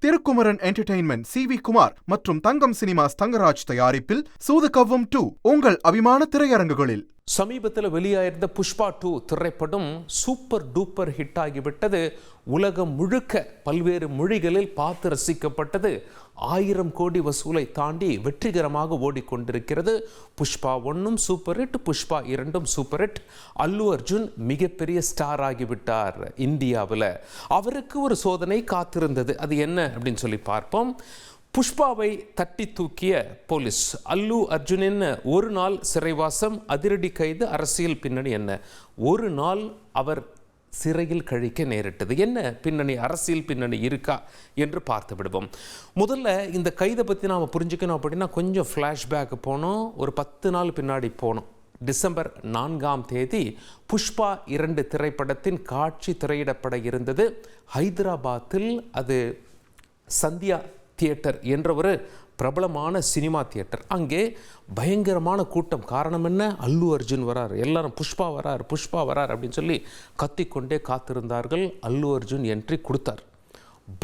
Thirukumaran entertainment CV Kumar மற்றும் தங்கம் cinemas Thangaraj தயாரிப்பில் சூதுகவ்வும் 2 உங்கள் அபிமான திரையரங்குகளில். சமீபத்தில் வெளியாயிருந்த புஷ்பா 2 திரைப்படம் சூப்பர் டூப்பர் ஹிட் ஆகிவிட்டது. உலகம் முழுக்க பல்வேறு மொழிகளில் பார்த்து ரசிக்கப்பட்டது. 1000 கோடி வசூலை தாண்டி வெற்றிகரமாக ஓடிக்கொண்டிருக்கிறது. Pushpa 1 super hit, Pushpa 2 super hit. Allu Arjun மிகப்பெரிய ஸ்டார் ஆகிவிட்டார் இந்தியாவில். அவருக்கு ஒரு சோதனை காத்திருந்தது. அது என்ன அப்படின்னு சொல்லி பார்ப்போம். புஷ்பாவை தட்டி தூக்கிய போலீஸ். அல்லு அர்ஜுனின் ஒரு நாள் சிறைவாசம், அதிரடி கைது, அரசியல் பின்னணி என்ன? ஒரு நாள் அவர் சிறையில் கழிக்க நேரிட்டது. என்ன பின்னணி, அரசியல் பின்னணி இருக்கா என்று பார்த்து விடுவோம். முதல்ல இந்த கைதை பற்றி நாம் புரிஞ்சுக்கணும் அப்படின்னா கொஞ்சம் ஃப்ளாஷ்பேக் போனோம். ஒரு 10 நாள் பின்னாடி போனோம். டிசம்பர் 4ஆம் தேதி புஷ்பா 2 திரைப்படத்தின் காட்சி திரையிடப்பட இருந்தது. ஹைதராபாத்தில் அது சந்தியா தியேட்டர் என்ற ஒரு பிரபலமான சினிமா தியேட்டர். அங்கே பயங்கரமான கூட்டம். காரணம் என்ன? அல்லு அர்ஜுன் வரார், எல்லாரும் புஷ்பா வரார் புஷ்பா வரார் அப்படின்னு சொல்லி கத்திக்கொண்டே காத்திருந்தார்கள். அல்லு அர்ஜுன் என்ட்ரி கொடுத்தார்.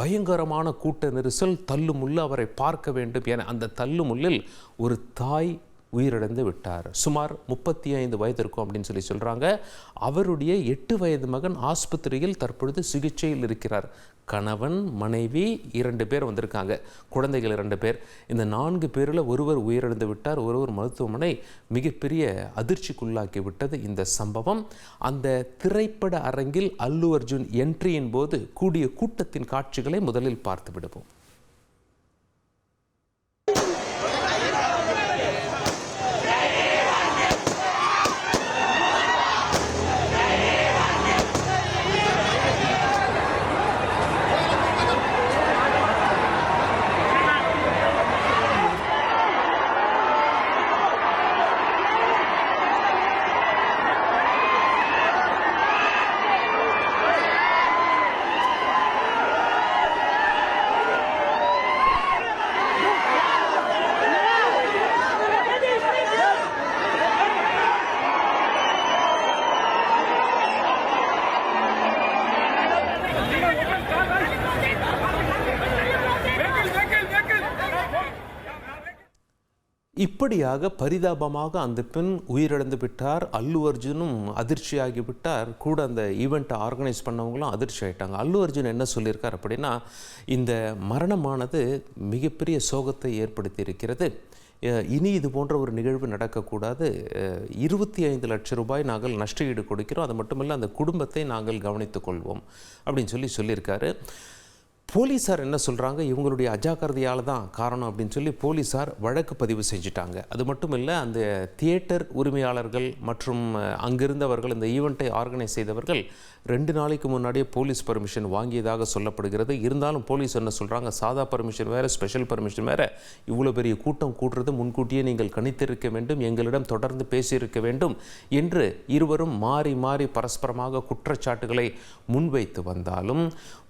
பயங்கரமான கூட்ட நெரிசல், தள்ளுமுள்ளு, அவரை பார்க்க வேண்டும் என அந்த தள்ளுமுள்ளில் ஒரு தாய் உயிரிழந்து விட்டார். சுமார் 35 வயது இருக்கும் அப்படின்னு சொல்லி சொல்கிறாங்க. அவருடைய 8 வயது மகன் ஆஸ்பத்திரியில் தற்பொழுது சிகிச்சையில் இருக்கிறார். கணவன், மனைவி 2 பேர் வந்திருக்காங்க, குழந்தைகள் 2 பேர். இந்த 4 பேரில் ஒருவர் உயிரிழந்து விட்டார், ஒருவர் மருத்துவமனை. மிகப்பெரிய அதிர்ச்சிக்குள்ளாக்கி விட்டது இந்த சம்பவம். அந்த திரைப்பட அரங்கில் அல்லு அர்ஜுன் என்ட்ரியின் போது கூடிய கூட்டத்தின் காட்சிகளை முதலில் பார்த்து விடுவோம். இப்படியாக பரிதாபமாக அந்த பெண் உயிரிழந்து விட்டார். அல்லு அர்ஜுனும் அதிர்ச்சியாகிவிட்டார். கூட அந்த ஈவெண்ட்டை ஆர்கனைஸ் பண்ணவங்களும் அதிர்ச்சி ஆகிட்டாங்க. அல்லு அர்ஜுன் என்ன சொல்லியிருக்கார் அப்படின்னா, இந்த மரணமானது மிகப்பெரிய சோகத்தை ஏற்படுத்தி இருக்கிறது. இனி இது போன்ற ஒரு நிகழ்வு நடக்கக்கூடாது. 25 லட்சம் ரூபாய் நாங்கள் நஷ்டஈடு கொடுக்கிறோம். அது மட்டுமல்ல, அந்த குடும்பத்தை நாங்கள் கவனித்துக் கொள்வோம் அப்படின்னு சொல்லியிருக்காரு. போலீஸார் என்ன சொல்கிறாங்க, இவங்களுடைய அஜாக்கிரதையால் தான் காரணம் அப்படின்னு சொல்லி போலீஸார் வழக்கு பதிவு செஞ்சுட்டாங்க. அது மட்டும் இல்லை, அந்த தியேட்டர் உரிமையாளர்கள் மற்றும் அங்கிருந்தவர்கள், இந்த ஈவெண்ட்டை ஆர்கனைஸ் செய்தவர்கள் 2 நாளைக்கு முன்னாடியே போலீஸ் பர்மிஷன் வாங்கியதாக சொல்லப்படுகிறது. இருந்தாலும் போலீஸ் என்ன சொல்கிறாங்க, சாதா பர்மிஷன் வேறு, ஸ்பெஷல் பர்மிஷன் வேறு. இவ்வளோ பெரிய கூட்டம் கூட்டுறது முன்கூட்டியே நீங்கள் கணித்திருக்க வேண்டும், எங்களிடம் தொடர்ந்து பேசியிருக்க வேண்டும் என்று இருவரும் மாறி மாறி பரஸ்பரமாக குற்றச்சாட்டுகளை முன்வைத்து வந்தாலும்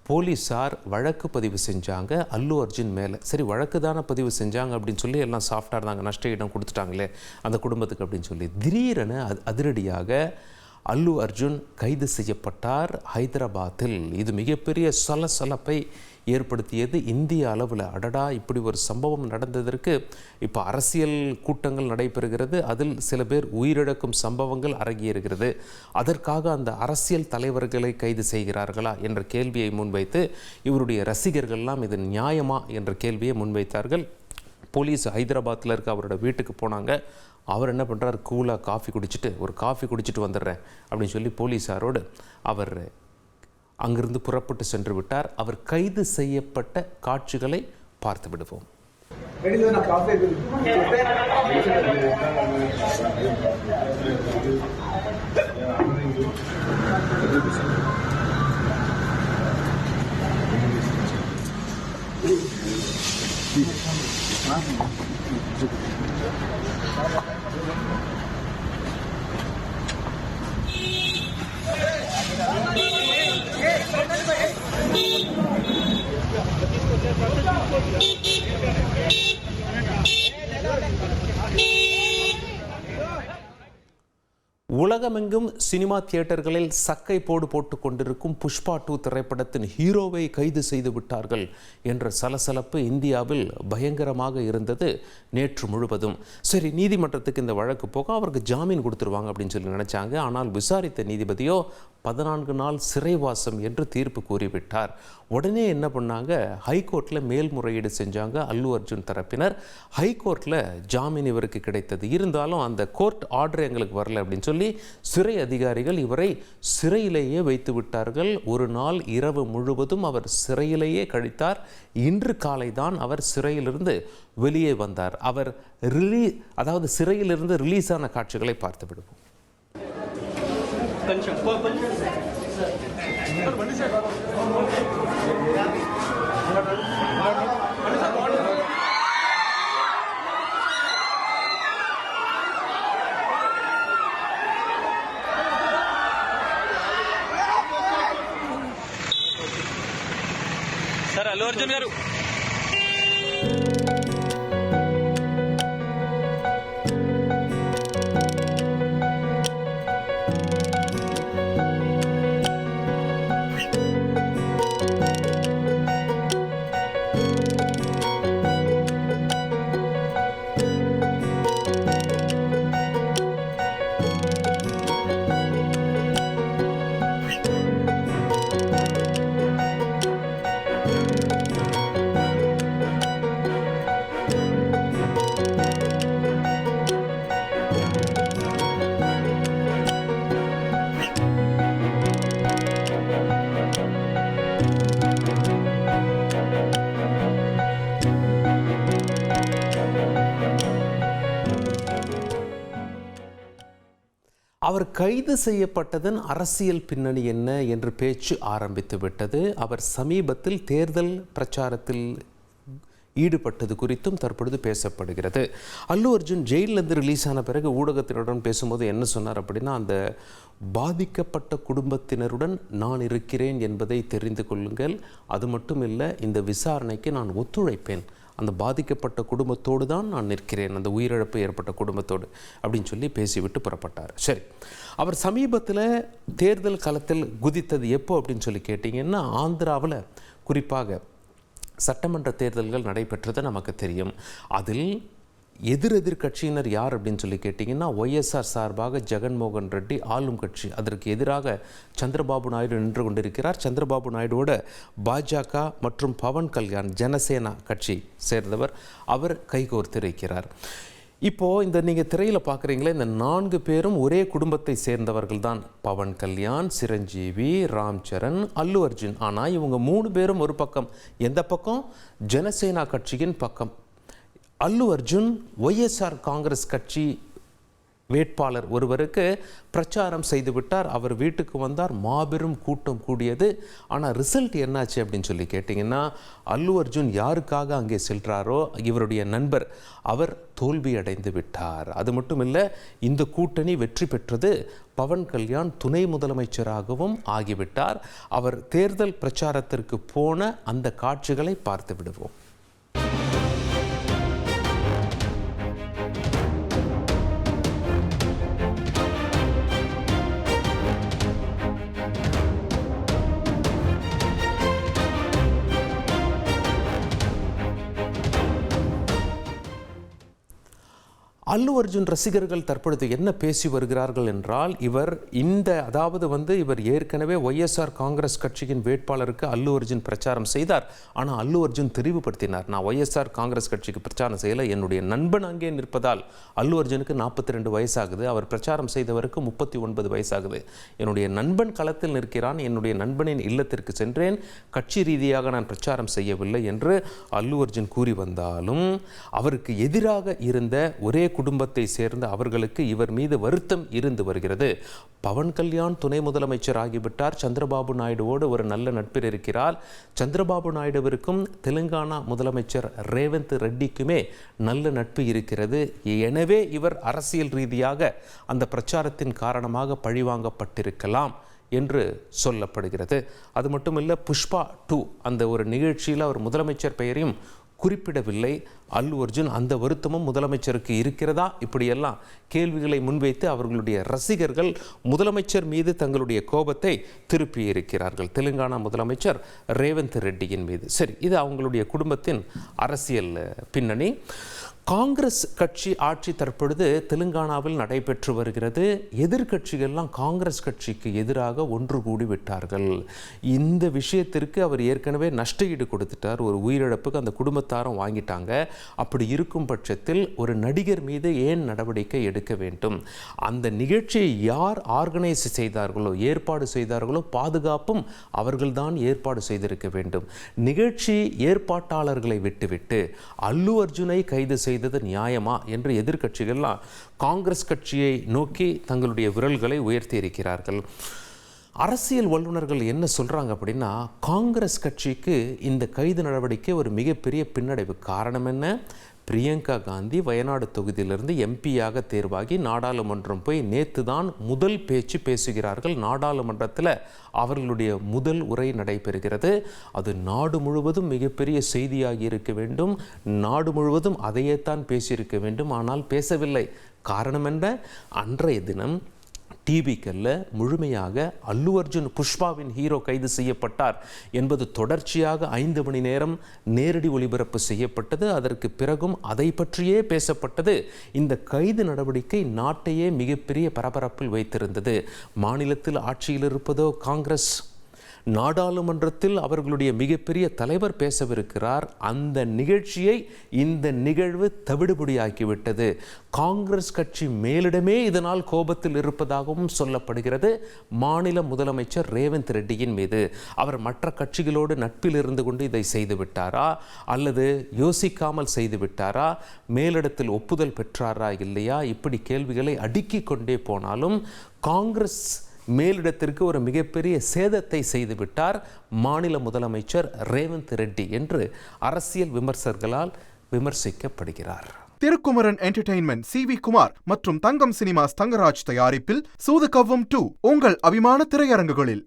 போலீஸார் வழக்கு பதிவு செஞ்சாங்க அல்லு அர்ஜுன் மேலே. சரி, வழக்கு தானே பதிவு செஞ்சாங்க அப்படின்னு சொல்லி எல்லாம் சாஃப்டாக இருந்தாங்க, நஷ்ட ஈடம் கொடுத்துட்டாங்களே அந்த குடும்பத்துக்கு அப்படின்னு சொல்லி. திடீரென அதிரடியாக அல்லு அர்ஜுன் கைது செய்யப்பட்டார் ஹைதராபாத்தில். இது மிகப்பெரிய சலசலப்பை ஏற்படுத்தியது இந்திய அளவில். அடடா, இப்படி ஒரு சம்பவம் நடந்ததற்கு இப்போ அரசியல் கூட்டங்கள் நடைபெறுகிறது, அதில் சில பேர் உயிரிழக்கும் சம்பவங்கள் அரங்கேறுகிறது. அதற்காக அந்த அரசியல் தலைவர்களை கைது செய்கிறார்களா என்ற கேள்வியை முன்வைத்து இவருடைய ரசிகர்கள்லாம் இது நியாயமா என்ற கேள்வியை முன்வைத்தார்கள். போலீஸ் ஹைதராபாத்தில் இருக்க அவரோட வீட்டுக்கு போனாங்க. அவர் என்ன பண்ணுறார், கூலாக காஃபி குடிச்சிட்டு வந்துடுறேன் அப்படின்னு சொல்லி போலீஸாரோடு அவர் அங்கிருந்து புறப்பட்டு சென்று விட்டார். அவர் கைது செய்யப்பட்ட காட்சிகளை பார்த்து விடுவோம். உலக உலகமெங்கும் சினிமா தியேட்டர்களில் சக்கை போட்டு கொண்டிருக்கும் புஷ்பா 2 திரைப்படத்தின் ஹீரோவை கைது செய்து விட்டார்கள் என்ற சலசலப்பு இந்தியாவில் பயங்கரமாக இருந்தது நேற்று முழுவதும். சரி, நீதிமன்றத்துக்கு இந்த வழக்கு போக அவருக்கு ஜாமீன் கொடுத்துருவாங்க அப்படின்னு சொல்லி நினைச்சாங்க. ஆனால் விசாரித்த நீதிபதியோ 14 நாள் சிறைவாசம் என்று தீர்ப்பு கூறிவிட்டார். உடனே என்ன பண்ணாங்க, ஹைகோர்ட்டில் மேல்முறையீடு செஞ்சாங்க அல்லு அர்ஜுன் தரப்பினர். ஹைகோர்ட்டில் ஜாமீன் இவருக்கு கிடைத்தது. இருந்தாலும் அந்த கோர்ட் ஆர்டர் எங்களுக்கு வரல அப்படின்னு சொல்லி சிறை அதிகாரிகள் இவரை சிறையிலேயே வைத்து விட்டார்கள். ஒரு நாள் இரவு முழுவதும் அவர் சிறையிலேயே கழித்தார். இன்று காலை தான் அவர் சிறையிலிருந்து வெளியே வந்தார். அவர் சிறையிலிருந்து ரிலீஸ் ஆன காட்சிகளை பார்த்து விடுவோம். సార్ అల్లు అర్జున్ గారు அவர் கைது செய்யப்பட்டதன் அரசியல் பின்னணி என்ன என்று பேச்சு ஆரம்பித்து விட்டது. அவர் சமீபத்தில் தேர்தல் பிரச்சாரத்தில் ஈடுபட்டது குறித்தும் தற்பொழுது பேசப்படுகிறது. அல்லு அர்ஜுன் ஜெயிலிருந்து ரிலீஸ் ஆன பிறகு ஊடகத்தினருடன் பேசும்போது என்ன சொன்னார் அப்படின்னா, அந்த பாதிக்கப்பட்ட குடும்பத்தினருடன் நான் இருக்கிறேன் என்பதை தெரிந்து கொள்ளுங்கள். அது மட்டும் இல்லை, இந்த விசாரணைக்கு நான் ஒத்துழைப்பேன். அந்த பாதிக்கப்பட்ட குடும்பத்தோடு தான் நான் நிற்கிறேன், அந்த உயிரிழப்பு ஏற்பட்ட குடும்பத்தோடு அப்படின்னு சொல்லி பேசிவிட்டு புறப்பட்டார். சரி, அவர் சமீபத்தில் தேர்தல் களத்தில் குதித்தது எப்போ அப்படின்னு சொல்லி கேட்டிங்கன்னா, ஆந்திராவில் குறிப்பாக சட்டமன்ற தேர்தல்கள் நடைபெற்றது நமக்கு தெரியும். அதில் எதிர் கட்சியினர் யார் அப்படின்னு சொல்லி கேட்டிங்கன்னா, ஒய்எஸ்ஆர் சார்பாக ஜெகன்மோகன் ரெட்டி ஆளும் கட்சி, அதற்கு எதிராக சந்திரபாபு நாயுடு நின்று கொண்டிருக்கிறார். சந்திரபாபு நாயுடுவோட பாஜக மற்றும் பவன் கல்யாண் ஜனசேனா கட்சி சேர்ந்தவர், அவர் கைகோர்த்திருக்கிறார். இப்போது இந்த நீங்கள் திரையில் பார்க்குறீங்களே, இந்த 4 பேரும் ஒரே குடும்பத்தை சேர்ந்தவர்கள் தான். பவன் கல்யாண், சிரஞ்சீவி, ராம் சரண், அல்லு அர்ஜுன். ஆனால் இவங்க 3 பேரும் ஒரு பக்கம், எந்த பக்கம்? ஜனசேனா கட்சியின் பக்கம். அல்லு அர்ஜுன் ஒய்எஸ்ஆர் காங்கிரஸ் கட்சி வேட்பாளர் ஒருவருக்கு பிரச்சாரம் செய்துவிட்டார். அவர் வீட்டுக்கு வந்தார், மாபெரும் கூட்டம் கூடியது. ஆனால் ரிசல்ட் என்னாச்சு அப்படின்னு சொல்லி கேட்டிங்கன்னா, அல்லு அர்ஜுன் யாருக்காக அங்கே செல்கிறாரோ இவருடைய நண்பர், அவர் தோல்வி அடைந்து விட்டார். அது மட்டும் இல்லை, இந்த கூட்டணி வெற்றி பெற்றது. பவன் கல்யாண் துணை முதலமைச்சராகவும் ஆகிவிட்டார். அவர் தேர்தல் பிரச்சாரத்திற்கு போன அந்த காட்சிகளை பார்த்து விடுவோம். அல்லு அர்ஜுன் ரசிகர்கள் தற்பொழுது என்ன பேசி வருகிறார்கள் என்றால், இவர் இவர் ஏற்கனவே ஒய்எஸ்ஆர் காங்கிரஸ் கட்சியின் வேட்பாளருக்கு அல்லு அர்ஜுன் பிரச்சாரம் செய்தார். ஆனால் அல்லு அர்ஜுன் தெரிவுபடுத்தினார், நான் ஒய்எஸ்ஆர் காங்கிரஸ் கட்சிக்கு பிரச்சாரம் செய்யலை, என்னுடைய நண்பன் அங்கே நிற்பதால். அல்லு அர்ஜுனுக்கு 42 வயசாகுது, அவர் பிரச்சாரம் செய்தவருக்கு 39 வயசாகுது. என்னுடைய நண்பன் களத்தில் நிற்கிறான், என்னுடைய நண்பனின் இல்லத்திற்கு சென்றேன், கட்சி ரீதியாக நான் பிரச்சாரம் செய்யவில்லை என்று அல்லு அர்ஜுன் கூறி வந்தாலும், அவருக்கு எதிராக இருந்த ஒரே குடும்பத்தை சேர்ந்த அவர்களுக்கு இவர் மீது வருத்தம் இருந்து வருகிறது. பவன் கல்யாண் துணை முதலமைச்சர் ஆகிவிட்டார். சந்திரபாபு நாயுடுவோடு ஒரு நல்ல நட்பில் இருக்கிறார். சந்திரபாபு நாயுடுவிற்கும் தெலுங்கானா முதலமைச்சர் ரேவந்த் ரெட்டிக்குமே நல்ல நட்பு இருக்கிறது. எனவே இவர் அரசியல் ரீதியாக அந்த பிரச்சாரத்தின் காரணமாக பழிவாங்கப்பட்டிருக்கலாம் என்று சொல்லப்படுகிறது. அது மட்டும் இல்லை, புஷ்பா 2 அந்த ஒரு நிகழ்ச்சியில் அவர் முதலமைச்சர் பெயரையும் குறிப்பிடவில்லை. அல்லு அர்ஜுன் அந்த வருத்தமும் முதலமைச்சருக்கு இருக்கிறதா, இப்படியெல்லாம் கேள்விகளை முன்வைத்து அவர்களுடைய ரசிகர்கள் முதலமைச்சர் மீது தங்களுடைய கோபத்தை திருப்பி இருக்கிறார்கள். தெலுங்கானா முதலமைச்சர் ரேவந்த் ரெட்டியின் மீது. சரி, இது அவங்களுடைய குடும்பத்தின் அரசியல் பின்னணி. காங்கிரஸ் கட்சி ஆட்சி தற்பொழுது தெலுங்கானாவில் நடைபெற்று வருகிறது. எதிர்கட்சிகள்லாம் காங்கிரஸ் கட்சிக்கு எதிராக ஒன்று கூடி விட்டார்கள். இந்த விஷயத்திற்கு அவர் ஏற்கனவே நஷ்டஈடு கொடுத்துட்டார். ஒரு உயிரிழப்புக்கு அந்த குடும்பத்தாரும் வாங்கிட்டாங்க. அப்படி இருக்கும் பட்சத்தில் ஒரு நடிகர் மீது ஏன் நடவடிக்கை எடுக்க வேண்டும்? அந்த நிகழ்ச்சியை யார் ஆர்கனைஸ் செய்தார்களோ, ஏற்பாடு செய்தார்களோ, பாதுகாப்பும் அவர்கள்தான் ஏற்பாடு செய்திருக்க வேண்டும். நிகழ்ச்சி ஏற்பாட்டாளர்களை விட்டுவிட்டு அல்லு அர்ஜுனை கைது செய்தது நியாயமா என்று எதிர்க்கட்சிகள்லாம் காங்கிரஸ் கட்சியை நோக்கி தங்களுடைய விரல்களை உயர்த்தி இருக்கிறார்கள். அரசியல் வல்லுநர்கள் என்ன சொல்றாங்க அப்படின்னா, காங்கிரஸ் கட்சிக்கு இந்த கைது நடவடிக்கை ஒரு மிகப்பெரிய பின்னடைவு. காரணம் என்ன? பிரியங்கா காந்தி வயநாடு தொகுதியிலிருந்து எம்பியாக தேர்வாகி நாடாளுமன்றம் போய் நேற்று தான் முதல் பேச்சு பேசுகிறார்கள். நாடாளுமன்றத்தில் அவர்களுடைய முதல் உரை நடைபெறுகிறது. அது நாடு முழுவதும் மிகப்பெரிய செய்தியாகி இருக்க வேண்டும். நாடு முழுவதும் அதையே தான் பேசியிருக்க வேண்டும். ஆனால் பேசவில்லை. காரணம் என்ன? அன்றைய தினம் டிவிக்கல்ல முழுமையாக அல்லு அர்ஜுன் புஷ்பாவின் ஹீரோ கைது செய்யப்பட்டார் என்பது தொடர்ச்சியாக 5 மணி நேரம் நேரடி ஒளிபரப்பு செய்யப்பட்டது. அதற்கு பிறகும் அதை பற்றியே பேசப்பட்டது. இந்த கைது நடவடிக்கை நாட்டையே மிகப்பெரிய பரபரப்பில் வைத்திருந்தது. மாநிலத்தில் ஆட்சியில் இருப்பதோ காங்கிரஸ், நாடாளுமன்றத்தில் அவர்களுடைய மிகப்பெரிய தலைவர் பேசவிருக்கிறார். அந்த நிகழ்ச்சியை இந்த நிகழ்வு தவிடுபடியாக்கிவிட்டது. காங்கிரஸ் கட்சி மேலிடமே இதனால் கோபத்தில் இருப்பதாகவும் சொல்லப்படுகிறது. மாநில முதலமைச்சர் ரேவந்த் ரெட்டியின் மீது அவர் மற்ற கட்சிகளோடு நட்பில் இருந்து கொண்டு இதை செய்து விட்டாரா, அல்லது யோசிக்காமல் செய்து விட்டாரா, மேலிடத்தில் ஒப்புதல் பெற்றாரா இல்லையா, இப்படி கேள்விகளை அடுக்கிக் கொண்டே போனாலும் காங்கிரஸ் மேலிடத்திற்கு ஒரு மிகப்பெரிய சேதத்தை செய்துவிட்டார் மாநில முதலமைச்சர் ரேவந்த் ரெட்டி என்று அரசியல் விமர்சகர்களால் விமர்சிக்கப்படுகிறார். திருக்குமரன் என்டர்டெயின்மெண்ட் CV குமார் மற்றும் தங்கம் சினிமாஸ் தங்கராஜ் தயாரிப்பில் சூது கவ்வும் 2 உங்கள் அபிமான திரையரங்குகளில்.